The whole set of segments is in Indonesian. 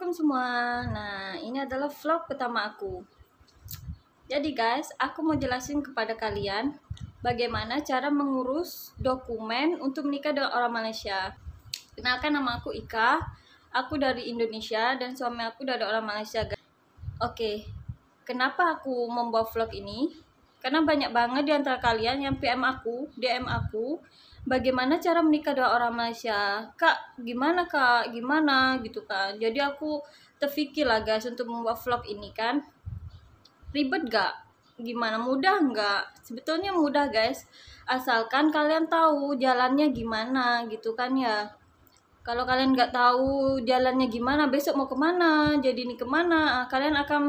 Assalamualaikum semua. Nah, ini adalah vlog pertama aku. Jadi guys, aku mau jelasin kepada kalian bagaimana cara mengurus dokumen untuk menikah dengan orang Malaysia. Kenalkan, nama aku Ika. Aku dari Indonesia dan suami aku dari orang Malaysia, guys. Oke, kenapa aku membuat vlog ini? Karena banyak banget di antara kalian yang DM aku, bagaimana cara menikah dengan orang Malaysia? Kak, gimana gitu kan. Jadi aku terfikir lah guys untuk membuat vlog ini kan. Ribet gak? Gimana? Mudah nggak? Sebetulnya mudah guys. Asalkan kalian tahu jalannya gimana gitu kan ya. Kalau kalian nggak tahu jalannya gimana, besok mau kemana, jadi ini kemana, kalian akan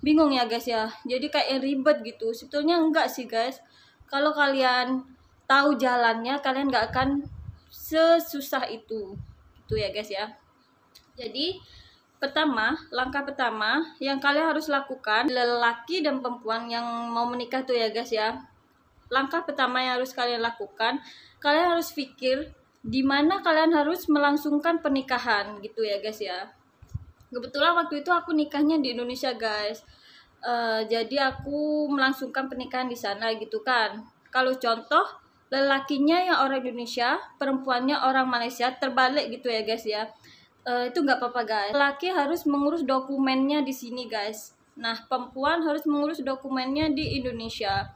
bingung ya guys ya. Jadi kayak ribet gitu. Sebetulnya enggak sih guys. Kalau kalian tahu jalannya, kalian nggak akan sesusah itu. Gitu ya guys ya. Jadi langkah pertama yang kalian harus lakukan, lelaki dan perempuan yang mau menikah tuh ya guys ya. Langkah pertama yang harus kalian lakukan, kalian harus pikir di mana kalian harus melangsungkan pernikahan gitu ya guys ya. Kebetulan waktu itu aku nikahnya di Indonesia guys. Jadi aku melangsungkan pernikahan di sana gitu kan. Kalau contoh lelakinya yang orang Indonesia, perempuannya orang Malaysia, terbalik gitu ya guys ya. Itu nggak apa-apa guys. Lelaki harus mengurus dokumennya di sini guys. Nah, perempuan harus mengurus dokumennya di Indonesia.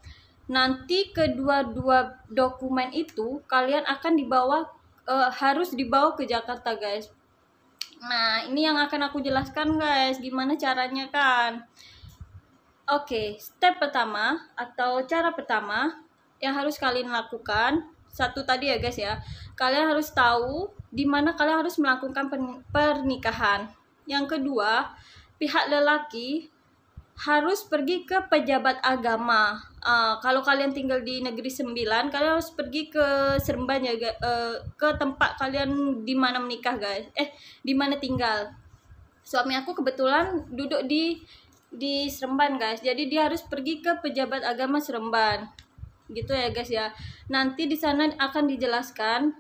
Nanti kedua-dua dokumen itu kalian akan harus dibawa ke Jakarta guys. Nah, ini yang akan aku jelaskan guys, gimana caranya kan. Oke, step pertama atau cara pertama yang harus kalian lakukan, satu tadi ya guys ya. Kalian harus tahu di mana kalian harus melakukan pernikahan. Yang kedua, pihak lelaki harus pergi ke pejabat agama. Kalau kalian tinggal di negeri 9, kalian harus pergi ke Seremban ya, ke tempat kalian di mana menikah guys. Di mana tinggal. Suami aku kebetulan duduk di Seremban guys. Jadi dia harus pergi ke pejabat agama Seremban. Gitu ya guys ya. Nanti di sana akan dijelaskan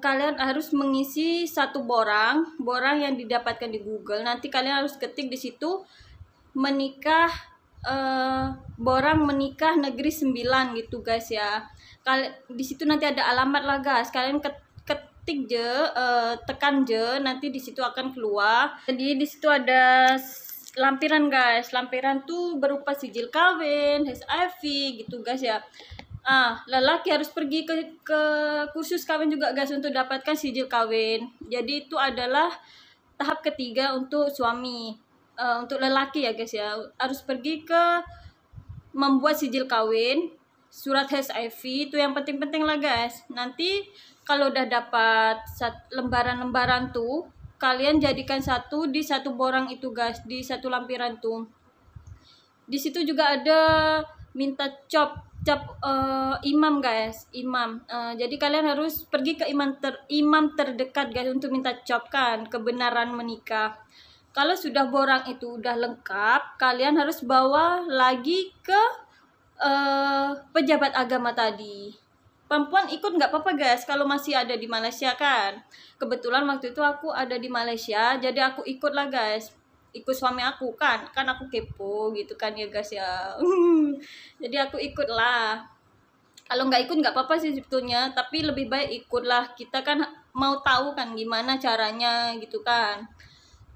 kalian harus mengisi satu borang yang didapatkan di Google. Nanti kalian harus ketik di situ menikah borang menikah negeri 9 gitu guys ya. Di situ nanti ada alamat lah guys. Kalian ketik tekan nanti di situ akan keluar. Jadi di situ ada lampiran guys. Lampiran tuh berupa sijil kawin, HIV gitu guys ya. Lelaki harus pergi ke kursus kawin juga guys untuk dapatkan sijil kawin. Jadi itu adalah tahap ketiga untuk suami. Untuk lelaki ya guys ya, harus pergi ke membuat sijil kawin, surat HIV, itu yang penting-penting lah guys. Nanti kalau udah dapat lembaran-lembaran tuh, kalian jadikan satu di satu borang itu guys, di satu lampiran tuh. Di situ juga ada minta cap imam guys, imam. Jadi kalian harus pergi ke imam terdekat guys untuk minta cap kan kebenaran menikah. Kalau sudah borang itu udah lengkap, kalian harus bawa lagi ke pejabat agama tadi. Perempuan ikut nggak apa-apa guys kalau masih ada di Malaysia kan. Kebetulan waktu itu aku ada di Malaysia, jadi aku ikut lah guys. Ikut suami aku kan aku kepo gitu kan ya guys ya. Jadi aku ikut lah. Kalau nggak ikut nggak apa-apa sih sebetulnya, tapi lebih baik ikut lah. Kita kan mau tahu kan gimana caranya gitu kan.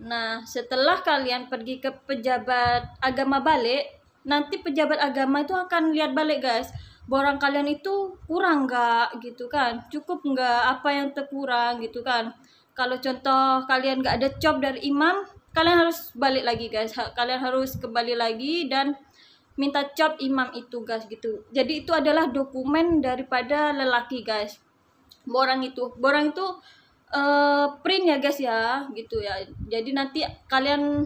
Nah, setelah kalian pergi ke pejabat agama balik, nanti pejabat agama itu akan lihat balik guys. Borang kalian itu kurang nggak gitu kan? Cukup nggak apa yang terkurang gitu kan? Kalau contoh kalian nggak ada job dari imam, kalian harus balik lagi guys. Kalian harus kembali lagi dan minta job imam itu guys gitu. Jadi itu adalah dokumen daripada lelaki guys. Borang itu print ya guys ya gitu ya. Jadi nanti kalian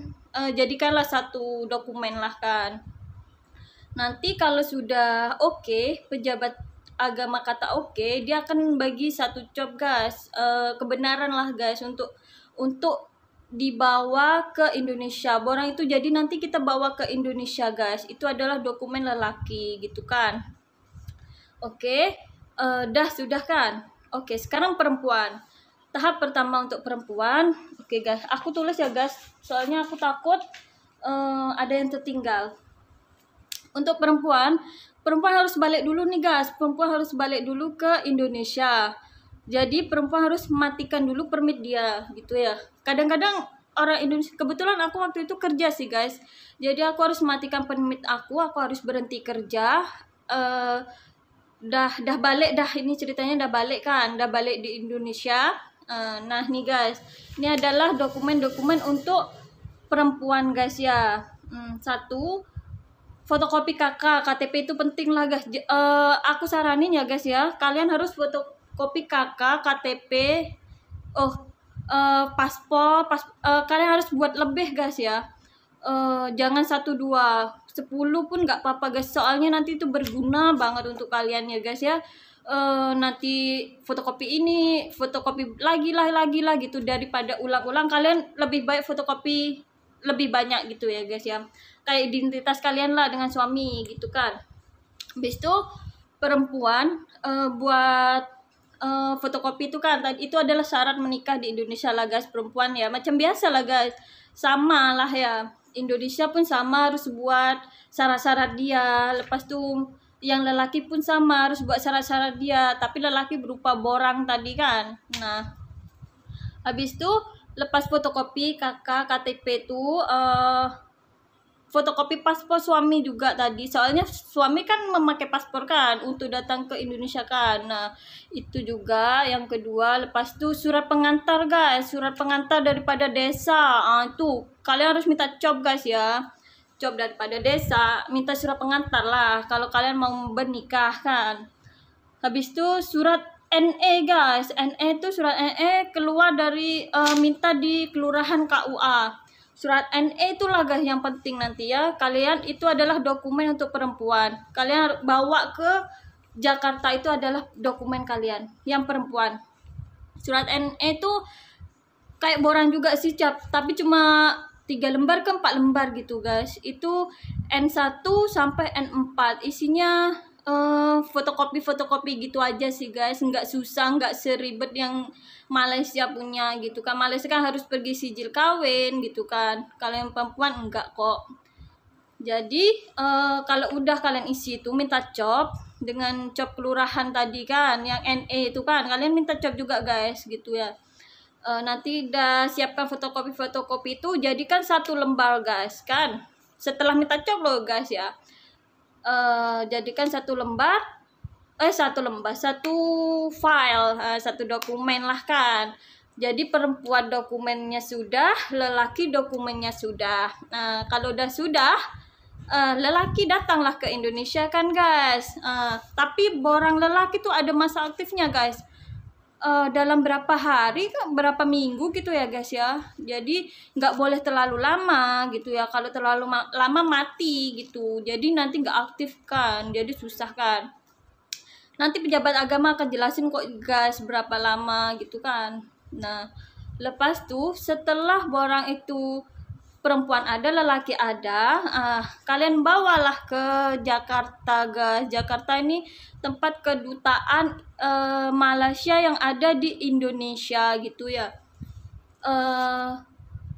jadikanlah satu dokumen lah kan. Nanti kalau sudah oke, pejabat agama kata oke, dia akan bagi satu job guys, kebenaran lah guys untuk dibawa ke Indonesia. Borang itu jadi nanti kita bawa ke Indonesia guys. Itu adalah dokumen lelaki gitu kan. Oke, sudah kan? Oke, sekarang perempuan. tahap pertama untuk perempuan. Oke guys, aku tulis ya guys, soalnya aku takut ada yang tertinggal. Untuk perempuan harus balik dulu nih guys, perempuan harus balik dulu ke Indonesia. Jadi perempuan harus matikan dulu permit dia gitu ya. Kadang-kadang orang Indonesia, kebetulan aku waktu itu kerja sih guys, jadi aku harus matikan permit aku harus berhenti kerja. Dah balik dah, ini ceritanya dah balik di Indonesia. Nah nih guys, ini adalah dokumen-dokumen untuk perempuan guys ya. Satu, fotokopi KTP itu penting lah guys. Aku saranin ya guys ya, kalian harus fotokopi KTP, paspor, kalian harus buat lebih guys ya. Jangan 1, 2, 10 pun nggak apa-apa guys, soalnya nanti itu berguna banget untuk kalian ya guys ya. Nanti fotokopi ini, fotokopi lagi gitu, daripada ulang-ulang, kalian lebih baik fotokopi lebih banyak gitu ya guys ya, kayak identitas kalian lah dengan suami gitu kan. Habis itu perempuan buat fotokopi itu kan, itu adalah syarat menikah di Indonesia lah guys. Perempuan ya macam biasa lah guys, sama lah ya, Indonesia pun sama harus buat syarat-syarat dia. Lepas tuh yang lelaki pun sama harus buat syarat-syarat dia, tapi lelaki berupa borang tadi kan. Nah habis itu lepas fotokopi KTP itu fotokopi paspor suami juga tadi, soalnya suami kan memakai paspor kan untuk datang ke Indonesia kan. Nah itu juga yang kedua. Lepas itu surat pengantar guys, surat pengantar daripada desa. Itu kalian harus minta cop guys ya, cop daripada desa, minta surat pengantar lah kalau kalian mau bernikah kan. Habis itu surat NE guys, NE itu surat NE keluar dari minta di kelurahan KUA. Surat NE itulah guys yang penting nanti ya. Kalian itu adalah dokumen untuk perempuan. Kalian bawa ke Jakarta, itu adalah dokumen kalian yang perempuan. Surat NE itu kayak borang juga sih, tapi cuma 3 lembar ke 4 lembar gitu guys. Itu N1 sampai N4, isinya fotokopi gitu aja sih guys, nggak susah, nggak seribet yang Malaysia punya gitu kan. Malaysia kan harus pergi sijil kawin gitu kan, kalian perempuan enggak kok. Jadi kalau udah kalian isi itu minta cop dengan cop kelurahan tadi kan, yang NE itu kan kalian minta cop juga guys gitu ya. Nanti udah siapkan fotokopi itu, jadikan 1 lembar guys kan, setelah minta cop loh guys ya. Jadikan 1 lembar, 1 file, 1 dokumen lah kan. Jadi perempuan dokumennya sudah, lelaki dokumennya sudah. Nah kalau udah sudah, lelaki datanglah ke Indonesia kan guys. Tapi borang lelaki tuh ada masa aktifnya guys, dalam berapa hari, berapa minggu gitu ya guys ya. Jadi nggak boleh terlalu lama gitu ya, kalau terlalu lama mati gitu, jadi nanti nggak aktif kan, jadi susah kan. Nanti pejabat agama akan jelasin kok guys berapa lama gitu kan. Nah lepas tuh setelah borang itu perempuan ada, lelaki ada, kalian bawalah ke Jakarta guys. Jakarta ini tempat kedutaan Malaysia yang ada di Indonesia gitu ya.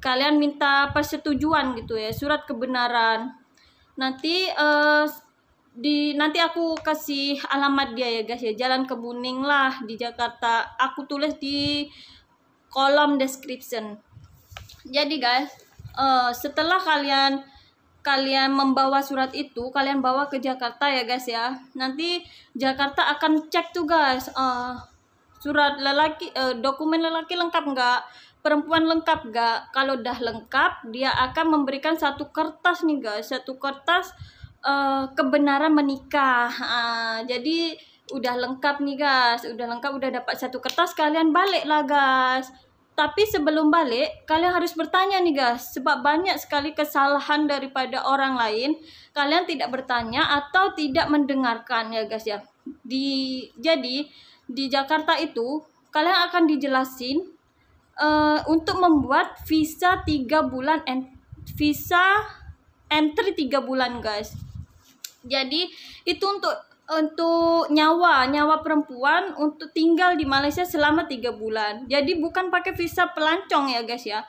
Kalian minta persetujuan gitu ya, surat kebenaran. Nanti nanti aku kasih alamat dia ya guys ya, Jalan Kebuning lah di Jakarta. Aku tulis di kolom description. Jadi guys, setelah kalian membawa surat itu, kalian bawa ke Jakarta ya guys ya. Nanti Jakarta akan cek tuh guys, surat lelaki, dokumen lelaki lengkap nggak, perempuan lengkap nggak. Kalau udah lengkap, dia akan memberikan 1 kertas nih guys, 1 kertas kebenaran menikah. Jadi udah lengkap nih guys, udah lengkap, udah dapat 1 kertas, kalian balik lah guys. Tapi sebelum balik, kalian harus bertanya nih guys, sebab banyak sekali kesalahan daripada orang lain. Kalian tidak bertanya atau tidak mendengarkan ya guys ya. Jadi di Jakarta itu kalian akan dijelasin untuk membuat visa 3 bulan, visa entry 3 bulan guys. Jadi itu untuk untuk nyawa perempuan untuk tinggal di Malaysia selama 3 bulan. Jadi bukan pakai visa pelancong ya guys ya.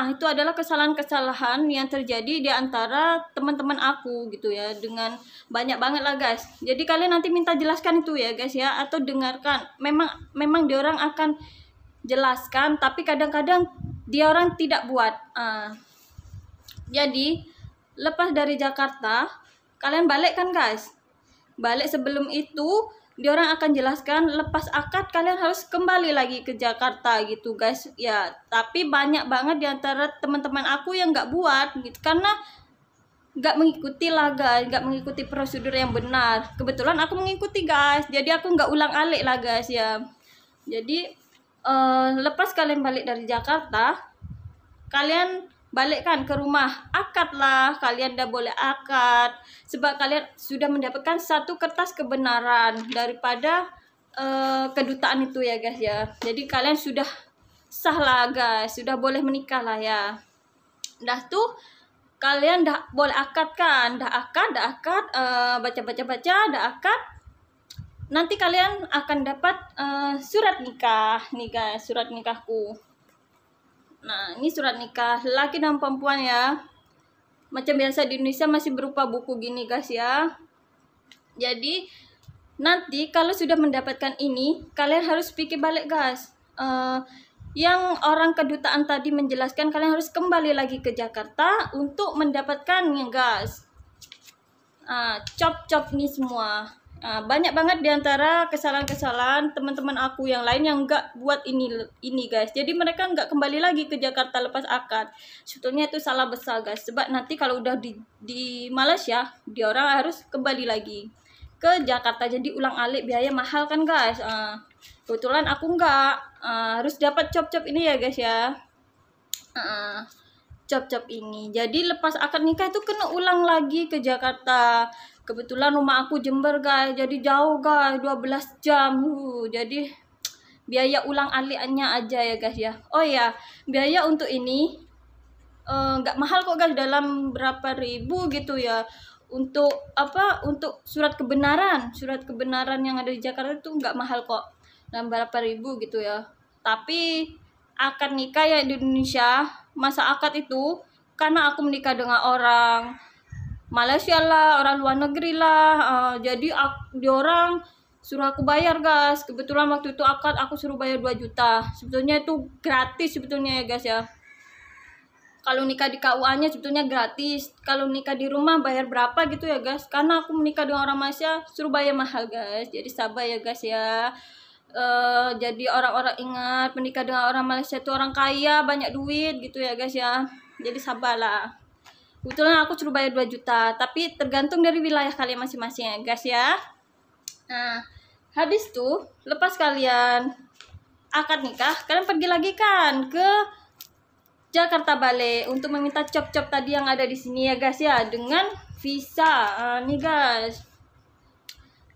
Itu adalah kesalahan-kesalahan yang terjadi di antara teman-teman aku gitu ya, dengan banyak banget lah guys. Jadi kalian nanti minta jelaskan itu ya guys ya, atau dengarkan. Memang dia orang akan jelaskan, tapi kadang-kadang dia orang tidak buat. Jadi lepas dari Jakarta kalian balik kan guys. Balik sebelum itu dia orang akan jelaskan lepas akad kalian harus kembali lagi ke Jakarta gitu guys ya. Tapi banyak banget di antara teman-teman aku yang nggak buat gitu, karena nggak mengikuti lah guys, nggak mengikuti prosedur yang benar. Kebetulan aku mengikuti guys, jadi aku nggak ulang-alik lah guys ya. Jadi lepas kalian balik dari Jakarta, kalian balikkan ke rumah, akad lah, kalian udah boleh akad sebab kalian sudah mendapatkan satu kertas kebenaran daripada kedutaan itu ya guys ya. Jadi kalian sudah sah lah guys, sudah boleh menikah lah ya. Dah tuh kalian dah boleh akad kan, dah akad, baca, dah akad. Nanti kalian akan dapat surat nikah nih guys, surat nikahku. Nah, ini surat nikah laki dan perempuan ya. Macam biasa di Indonesia masih berupa buku gini guys ya. Jadi nanti kalau sudah mendapatkan ini, kalian harus pikir balik guys. Yang orang kedutaan tadi menjelaskan kalian harus kembali lagi ke Jakarta untuk mendapatkannya guys. Cop nih semua. Banyak banget diantara kesalahan-kesalahan teman-teman aku yang lain yang nggak buat ini guys. Jadi mereka nggak kembali lagi ke Jakarta lepas akad. Sebetulnya itu salah besar guys. Sebab nanti kalau udah di Malaysia, dia orang harus kembali lagi ke Jakarta. Jadi ulang alik biaya mahal kan guys. Kebetulan aku nggak harus dapat cop ini ya guys ya. Cop ini. Jadi lepas akad nikah itu kena ulang lagi ke Jakarta. Kebetulan rumah aku Jember guys, jadi jauh guys, 12 jam. Jadi biaya ulang aliknya aja ya guys ya. Oh ya, biaya untuk ini nggak mahal kok guys, dalam berapa ribu gitu ya. Untuk untuk surat kebenaran yang ada di Jakarta itu nggak mahal kok, dalam berapa ribu gitu ya. Tapi akad nikah ya di Indonesia, masa akad itu karena aku menikah dengan orang Malaysia lah, orang luar negeri lah, jadi dia orang suruh aku bayar guys. Kebetulan waktu itu akad aku suruh bayar 2 juta. Sebetulnya itu gratis sebetulnya ya guys ya. Kalau nikah di KUA-nya sebetulnya gratis. Kalau nikah di rumah bayar berapa gitu ya guys. Karena aku menikah dengan orang Malaysia suruh bayar mahal guys. Jadi sabar ya guys ya. Jadi orang-orang ingat menikah dengan orang Malaysia itu orang kaya, banyak duit gitu ya guys ya. Jadi sabarlah. Kebetulan aku suruh bayar 2 juta, tapi tergantung dari wilayah kalian masing-masing ya guys ya. Nah, habis tuh lepas kalian akad nikah, kalian pergi lagi kan ke Jakarta balik untuk meminta cop tadi yang ada di sini ya guys ya, dengan visa. Nih guys.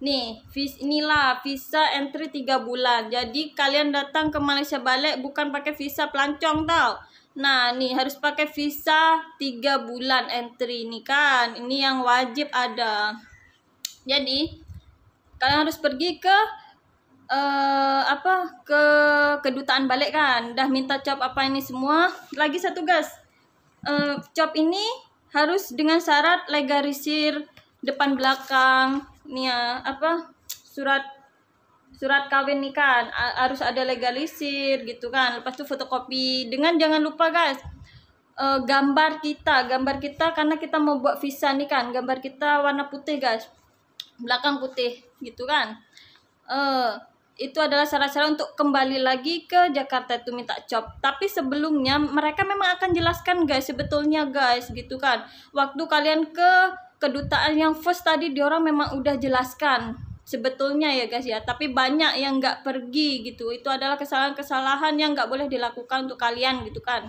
Nih, inilah visa entry 3 bulan. Jadi kalian datang ke Malaysia balik bukan pakai visa pelancong tau. Nah, nih harus pakai visa 3 bulan entry ini kan. Ini yang wajib ada. Jadi, kalian harus pergi ke ke kedutaan balik kan. Dah minta cop apa ini semua. Lagi satu guys. Cop ini harus dengan syarat legalisir depan belakang. Nih ya, surat kawin nih kan harus ada legalisir gitu kan. Lepas itu fotokopi, dengan jangan lupa guys gambar kita karena kita mau buat visa nih kan, gambar kita warna putih guys, belakang putih gitu kan. Itu adalah syarat-syarat untuk kembali lagi ke Jakarta itu minta cop. Tapi sebelumnya mereka memang akan jelaskan guys sebetulnya guys gitu kan. Waktu kalian ke kedutaan yang first tadi diorang memang udah jelaskan sebetulnya ya guys ya, tapi banyak yang nggak pergi gitu. Itu adalah kesalahan-kesalahan yang nggak boleh dilakukan untuk kalian gitu kan.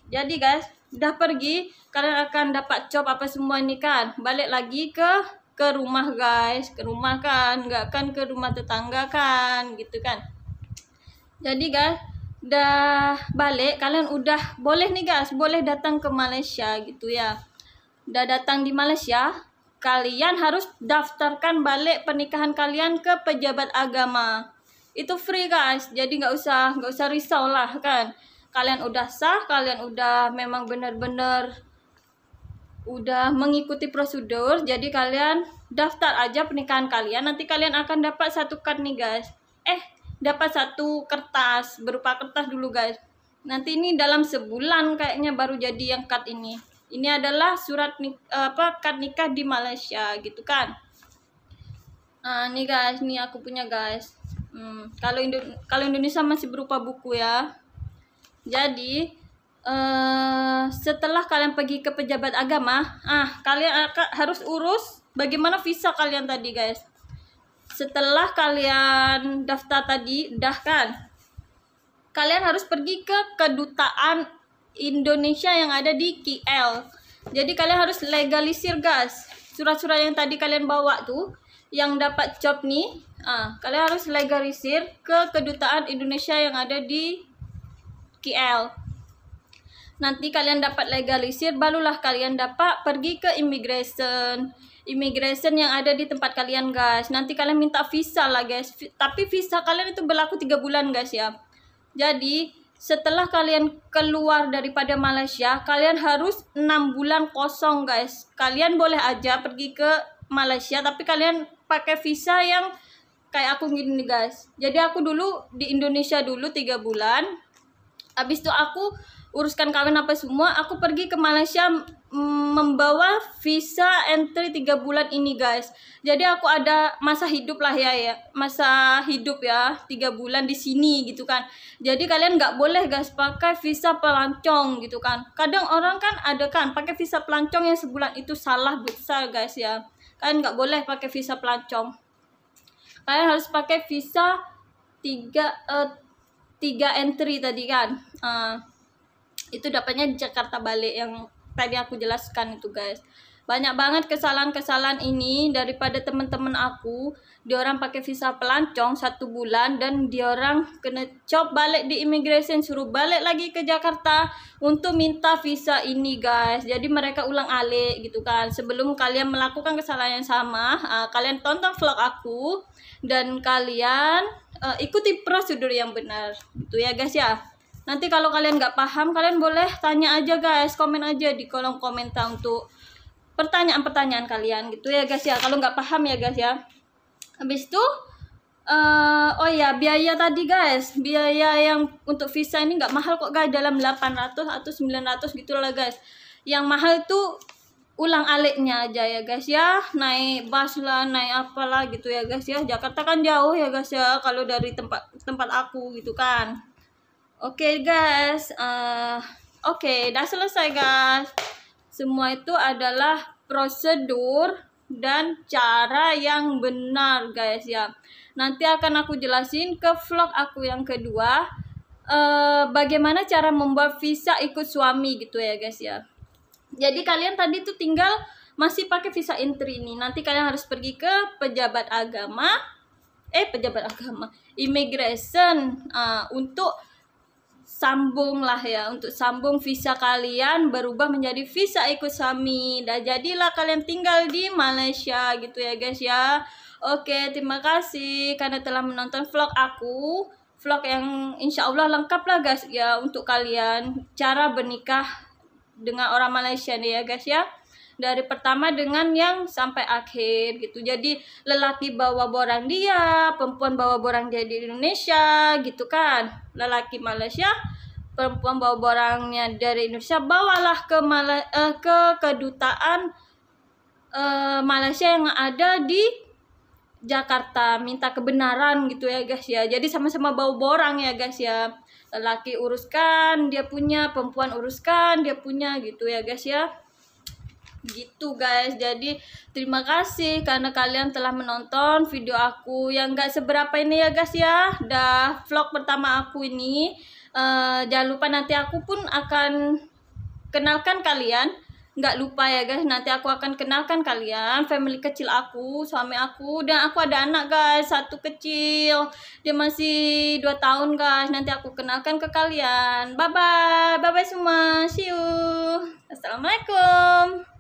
Jadi guys, udah pergi, kalian akan dapat cop apa semua ini kan. Balik lagi ke rumah guys, ke rumah kan, nggak kan ke rumah tetangga kan gitu kan. Jadi guys, udah balik, kalian udah boleh nih guys, boleh datang ke Malaysia gitu ya. Udah datang di Malaysia, kalian harus daftarkan balik pernikahan kalian ke pejabat agama. Itu free guys, jadi nggak usah risau lah kan. Kalian udah sah, kalian udah memang benar-benar udah mengikuti prosedur, jadi kalian daftar aja pernikahan kalian. Nanti kalian akan dapat satu kad nih guys. Dapat satu kertas, berupa kertas dulu guys. Nanti ini dalam sebulan kayaknya baru jadi yang kad ini. Ini adalah surat kad nikah di Malaysia gitu kan. Nah, nih guys, nih aku punya guys. Kalau Indonesia masih berupa buku ya. Jadi setelah kalian pergi ke pejabat agama, kalian harus urus bagaimana visa kalian tadi guys. Setelah kalian daftar tadi, kan, kalian harus pergi ke kedutaan Indonesia yang ada di KL. Jadi kalian harus legalisir guys. Surat-surat yang tadi kalian bawa tuh, yang dapat job nih, kalian harus legalisir ke kedutaan Indonesia yang ada di KL. Nanti kalian dapat legalisir, barulah kalian dapat pergi ke immigration yang ada di tempat kalian guys. Nanti kalian minta visa lah guys. Tapi visa kalian itu berlaku 3 bulan guys ya. Jadi setelah kalian keluar daripada Malaysia, kalian harus 6 bulan kosong guys. Kalian boleh aja pergi ke Malaysia, tapi kalian pakai visa yang kayak aku gini nih guys. Jadi aku dulu di Indonesia dulu 3 bulan. Habis itu aku uruskan kawin apa semua, aku pergi ke Malaysia membawa visa entry 3 bulan ini guys. Jadi aku ada masa hidup lah ya, masa hidup ya 3 bulan di sini gitu kan. Jadi kalian nggak boleh guys pakai visa pelancong gitu kan. Kadang orang kan ada kan pakai visa pelancong yang sebulan, itu salah besar guys ya. Kalian nggak boleh pakai visa pelancong. Kalian harus pakai visa 3 entry tadi kan. Itu dapatnya di Jakarta balik yang tadi aku jelaskan itu guys. Banyak banget kesalahan-kesalahan ini daripada teman-teman aku. Diorang pakai visa pelancong 1 bulan dan diorang kena cop balik di immigration, suruh balik lagi ke Jakarta untuk minta visa ini guys. Jadi mereka ulang alik gitu kan. Sebelum kalian melakukan kesalahan yang sama, kalian tonton vlog aku dan kalian ikuti prosedur yang benar gitu ya guys ya. Nanti kalau kalian nggak paham, kalian boleh tanya aja guys, komen aja di kolom komentar untuk pertanyaan-pertanyaan kalian gitu ya guys ya. Kalau nggak paham ya guys ya. Habis itu oh ya, biaya tadi guys, biaya yang untuk visa ini nggak mahal kok guys, dalam 800 atau 900 gitu lah guys. Yang mahal itu ulang aliknya aja ya guys ya, naik bus lah, naik apalah gitu ya guys ya. Jakarta kan jauh ya guys ya kalau dari tempat aku gitu kan. Oke guys, oke, udah selesai guys. Semua itu adalah prosedur dan cara yang benar guys ya. Nanti akan aku jelasin ke vlog aku yang kedua, bagaimana cara membuat visa ikut suami gitu ya guys ya. Jadi kalian tadi tuh tinggal masih pakai visa entry nih. Nanti kalian harus pergi ke pejabat agama, immigration, untuk sambung lah ya, untuk sambung visa kalian berubah menjadi visa ikut suami. Dan jadilah kalian tinggal di Malaysia gitu ya guys ya. Oke, terima kasih karena telah menonton vlog aku. Vlog yang insya Allah lengkap lah guys ya untuk kalian, cara bernikah dengan orang Malaysia nih ya guys ya. Dari pertama dengan yang sampai akhir gitu. Jadi lelaki bawa borang dia, perempuan bawa borang dia di Indonesia gitu kan. Lelaki Malaysia, perempuan bawa borangnya dari Indonesia, bawalah ke kedutaan Malaysia yang ada di Jakarta, minta kebenaran gitu ya guys ya. Jadi sama-sama bawa borang ya guys ya. Lelaki uruskan dia punya, perempuan uruskan dia punya gitu ya guys ya. Gitu guys. Jadi terima kasih karena kalian telah menonton video aku yang gak seberapa ini ya guys ya. Dah vlog pertama aku ini. Jangan lupa nanti aku pun akan kenalkan kalian. Nggak lupa ya guys, nanti aku akan kenalkan kalian family kecil aku, suami aku, dan aku ada anak guys, 1 kecil, dia masih 2 tahun guys. Nanti aku kenalkan ke kalian. Bye bye semua, see you, assalamualaikum.